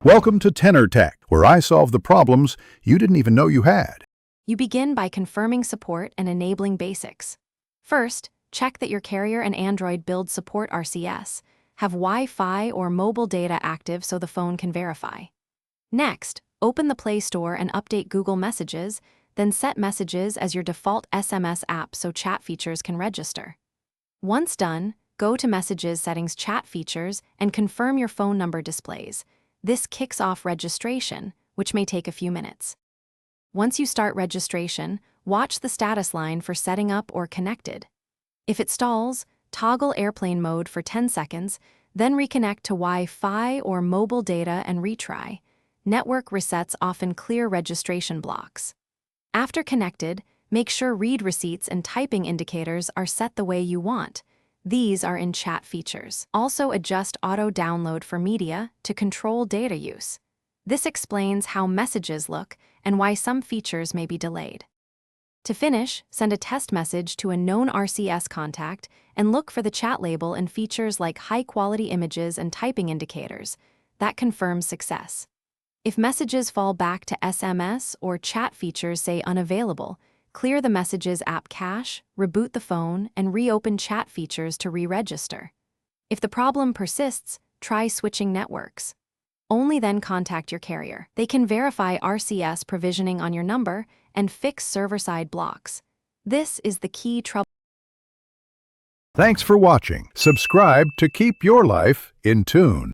Welcome to Tenor Tech, where I solve the problems you didn't even know you had. You begin by confirming support and enabling basics. First, check that your carrier and Android build support RCS, have Wi-Fi or mobile data active so the phone can verify. Next, open the Play Store and update Google Messages, then set Messages as your default SMS app so chat features can register. Once done, go to Messages Settings Chat Features and confirm your phone number displays. This kicks off registration, which may take a few minutes. Once you start registration, watch the status line for setting up or connected. If it stalls, toggle airplane mode for 10 seconds, then reconnect to Wi-Fi or mobile data and retry. Network resets often clear registration blocks. After connected, make sure read receipts and typing indicators are set the way you want. These are in chat features. Also adjust auto-download for media to control data use. This explains how messages look and why some features may be delayed. To finish, send a test message to a known RCS contact and look for the chat label and features like high-quality images and typing indicators. That confirms success. If messages fall back to SMS or chat features say unavailable, clear the Messages app cache, reboot the phone, and reopen chat features to re-register. If the problem persists, try switching networks. Only then contact your carrier. They can verify RCS provisioning on your number and fix server-side blocks. This is the key trouble. Thanks for watching. Subscribe to keep your life in tune.